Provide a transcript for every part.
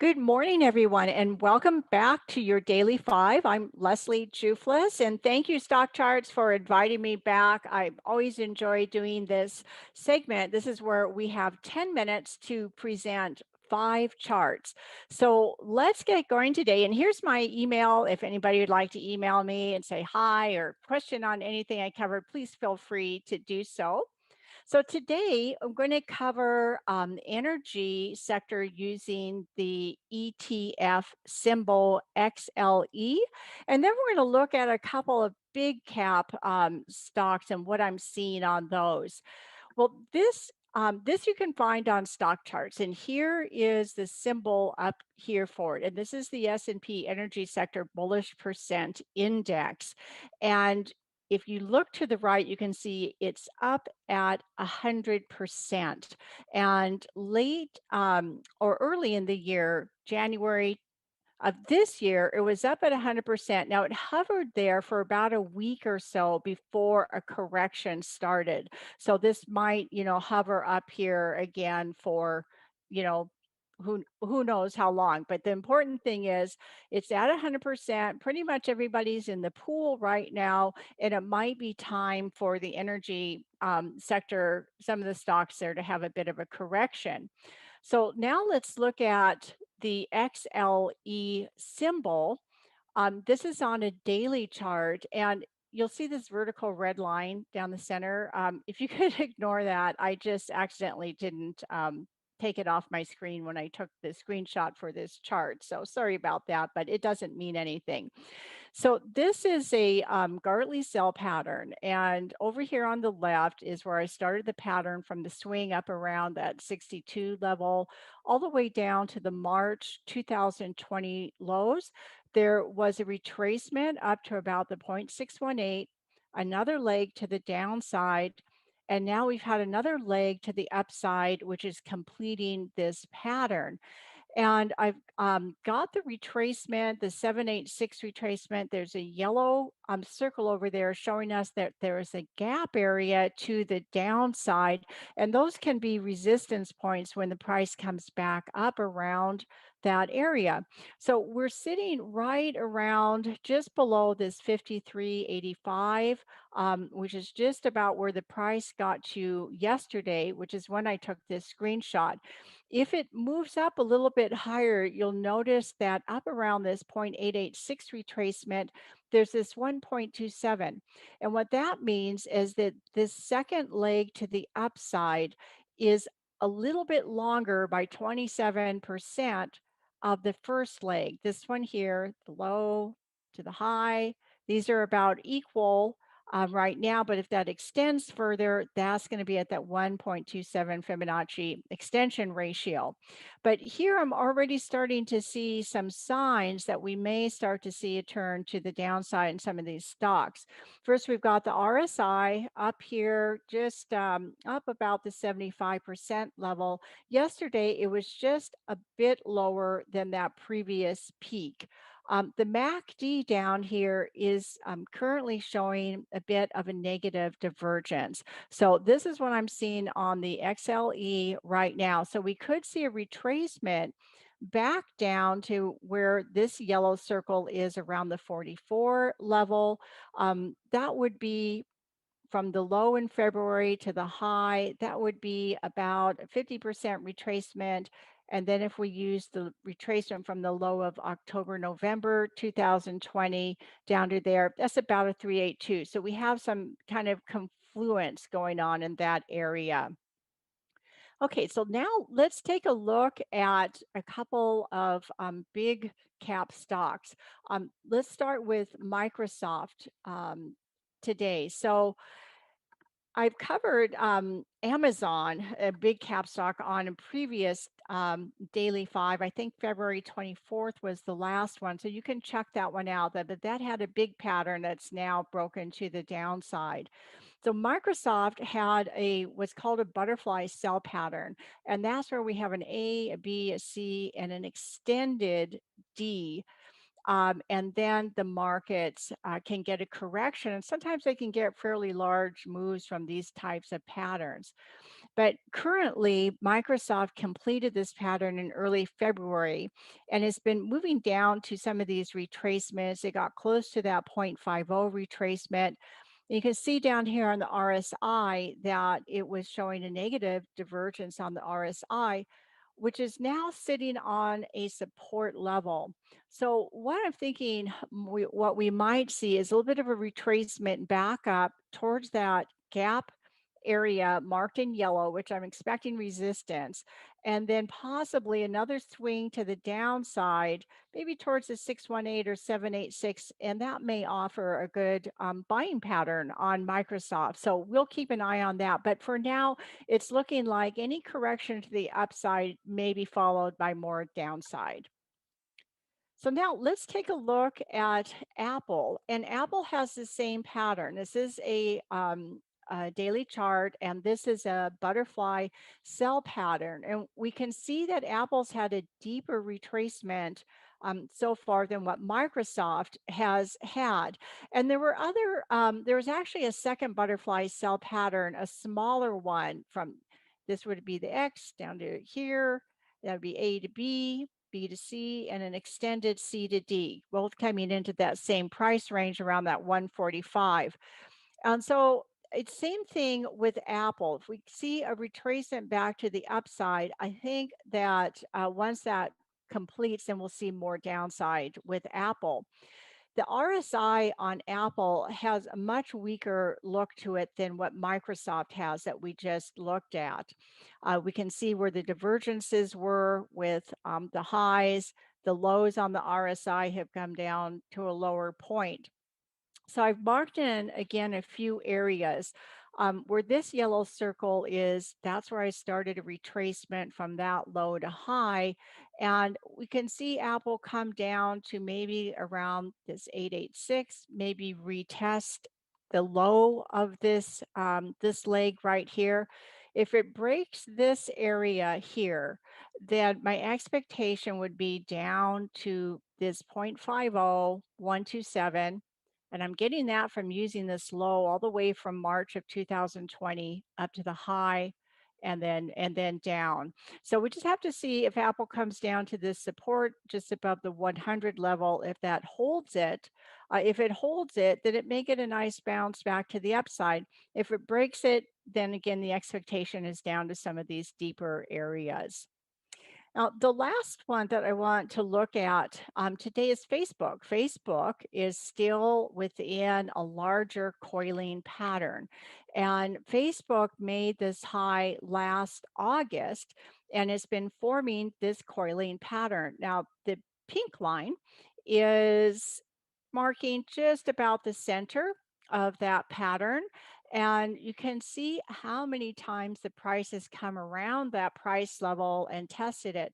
Good morning, everyone, and welcome back to your Daily Five. I'm Leslie Jouflas, and thank you, Stock Charts, for inviting me back. I always enjoy doing this segment. This is where we have 10 minutes to present five charts. So let's get going today. And here's my email. If anybody would like to email me and say hi or question on anything I covered, please feel free to do so. So today I'm going to cover energy sector using the ETF symbol XLE. And then we're going to look at a couple of big cap stocks and what I'm seeing on those. Well, this you can find on stock charts, and here is the symbol up here for it. And this is the S&P Energy Sector Bullish Percent Index. And if you look to the right, you can see it's up at 100%. And late or early in the year, January of this year, it was up at 100%. Now it hovered there for about a week or so before a correction started. So this might, hover up here again for, you know, who knows how long. But the important thing is it's at 100%. Pretty much everybody's in the pool right now, and it might be time for the energy sector, some of the stocks there to have a bit of a correction. So now let's look at the XLE symbol. This is on a daily chart, and you'll see this vertical red line down the center. If you could ignore that, I just accidentally didn't take it off my screen when I took the screenshot for this chart. So sorry about that, but it doesn't mean anything. So this is a Gartley cell pattern. And over here on the left is where I started the pattern from the swing up around that 62 level, all the way down to the March 2020 lows. There was a retracement up to about the 0.618, another leg to the downside. And now we've had another leg to the upside, which is completing this pattern. And I've got the retracement, the 786 retracement. There's a yellow circle over there showing us that there is a gap area to the downside. And those can be resistance points when the price comes back up around that area. So we're sitting right around just below this 53.85, which is just about where the price got to yesterday, which is when I took this screenshot. If it moves up a little bit higher, you'll notice that up around this 0.886 retracement, there's this 1.27. And what that means is that this second leg to the upside is a little bit longer by 27% of the first leg. This one here, the low to the high, these are about equal right now, but if that extends further, that's going to be at that 1.27 Fibonacci extension ratio. But here I'm already starting to see some signs that we may start to see a turn to the downside in some of these stocks. First, we've got the RSI up here, just up about the 75% level. Yesterday, it was just a bit lower than that previous peak. The MACD down here is currently showing a bit of a negative divergence. So this is what I'm seeing on the XLE right now. So we could see a retracement back down to where this yellow circle is around the 44 level. That would be from the low in February to the high. That would be about a 50% retracement. And then if we use the retracement from the low of October, November 2020 down to there, that's about a 382. So we have some kind of confluence going on in that area. Okay, so now let's take a look at a couple of big cap stocks. Let's start with Microsoft today. So I've covered Amazon, a big cap stock, on a previous daily five. I think February 24th was the last one. So you can check that one out. But that had a big pattern that's now broken to the downside. So Microsoft had what's called a butterfly cell pattern. And that's where we have an A, a B, a C, and an extended D. and then the markets can get a correction. And sometimes they can get fairly large moves from these types of patterns. But currently, Microsoft completed this pattern in early February and has been moving down to some of these retracements. It got close to that 0.50 retracement. You can see down here on the RSI that it was showing a negative divergence on the RSI, which is now sitting on a support level. So what I'm thinking, what we might see is a little bit of a retracement back up towards that gap area marked in yellow, which I'm expecting resistance, and then possibly another swing to the downside, maybe towards the 618 or 786, and that may offer a good buying pattern on Microsoft. So we'll keep an eye on that. But for now, it's looking like any correction to the upside may be followed by more downside. So now let's take a look at Apple, and Apple has the same pattern. This is a daily chart, and this is a butterfly sell pattern. And we can see that Apple's had a deeper retracement so far than what Microsoft has had. And there were there was actually a second butterfly sell pattern, a smaller one from this would be the X down to here. That would be A to B, B to C, and an extended C to D, both coming into that same price range around that 145. And so it's same thing with Apple. If we see a retracement back to the upside, I think that once that completes, then we'll see more downside with Apple. The RSI on Apple has a much weaker look to it than what Microsoft has that we just looked at. We can see where the divergences were with the highs, the lows on the RSI have come down to a lower point. So I've marked in again a few areas where this yellow circle is, that's where I started a retracement from that low to high. And we can see Apple come down to maybe around this 886, maybe retest the low of this leg right here. If it breaks this area here, then my expectation would be down to this 0.50, 127, and I'm getting that from using this low all the way from March of 2020 up to the high and then down. So we just have to see if Apple comes down to this support just above the 100 level. If that holds it, if it holds it, then it may get a nice bounce back to the upside. If it breaks it, then again, the expectation is down to some of these deeper areas. Now, the last one that I want to look at today is Facebook. Facebook is still within a larger coiling pattern. And Facebook made this high last August, and it's been forming this coiling pattern. Now, the pink line is marking just about the center of that pattern. And you can see how many times the price has come around that price level and tested it.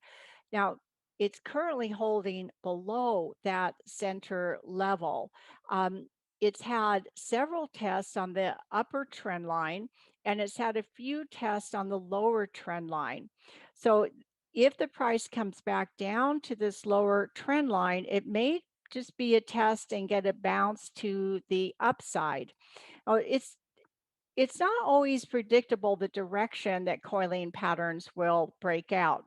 Now, it's currently holding below that center level. It's had several tests on the upper trend line, and it's had a few tests on the lower trend line. So if the price comes back down to this lower trend line, it may just be a test and get a bounce to the upside. Oh, it's not always predictable the direction that coiling patterns will break out.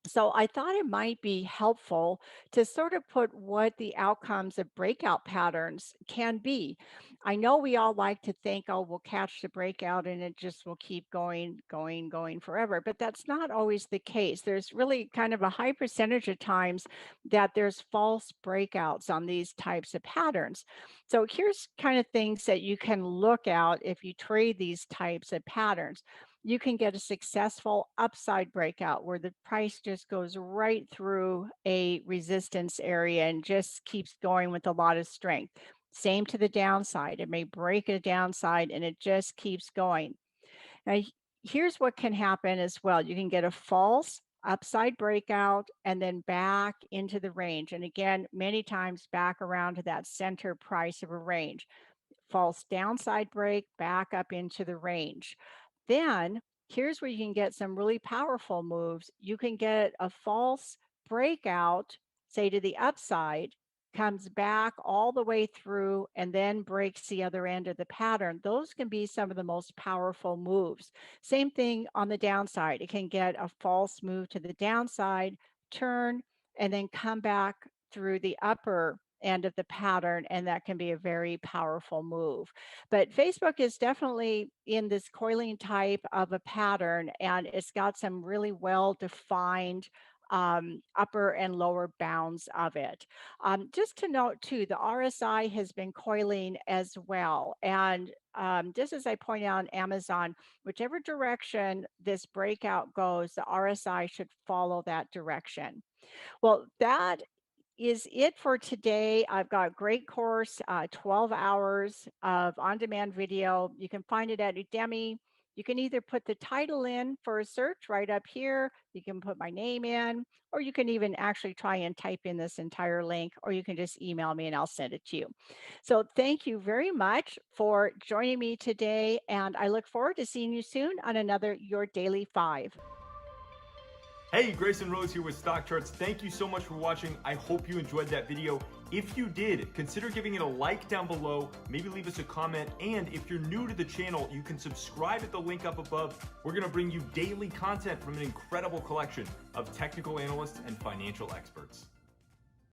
So I thought it might be helpful to sort of put what the outcomes of breakout patterns can be. I know we all like to think, oh, we'll catch the breakout and it just will keep going, going, going forever. But that's not always the case. There's really kind of a high percentage of times that there's false breakouts on these types of patterns. So here's kind of things that you can look out if you trade these types of patterns. You can get a successful upside breakout where the price just goes right through a resistance area and just keeps going with a lot of strength. Same to the downside. It may break a downside and it just keeps going. Now, here's what can happen as well. You can get a false upside breakout and then back into the range. And again, many times back around to that center price of a range. False downside break, back up into the range. Then here's where you can get some really powerful moves. You can get a false breakout, say to the upside, comes back all the way through and then breaks the other end of the pattern. Those can be some of the most powerful moves. Same thing on the downside. It can get a false move to the downside, turn, and then come back through the upper end of the pattern, and that can be a very powerful move. But Facebook is definitely in this coiling type of a pattern, and it's got some really well defined upper and lower bounds of it. Just to note too, the RSI has been coiling as well. And just as I pointed out on Amazon, whichever direction this breakout goes, the RSI should follow that direction. Well, that is it for today. I've got a great course, 12 hours of on-demand video. You can find it at Udemy. You can either put the title in for a search right up here. You can put my name in, or you can even actually try and type in this entire link, or you can just email me and I'll send it to you. So thank you very much for joining me today. And I look forward to seeing you soon on another Your Daily 5. Hey, Grayson Rose here with Stock Charts. Thank you so much for watching. I hope you enjoyed that video. If you did, consider giving it a like down below, maybe leave us a comment, and if you're new to the channel, you can subscribe at the link up above. We're gonna bring you daily content from an incredible collection of technical analysts and financial experts.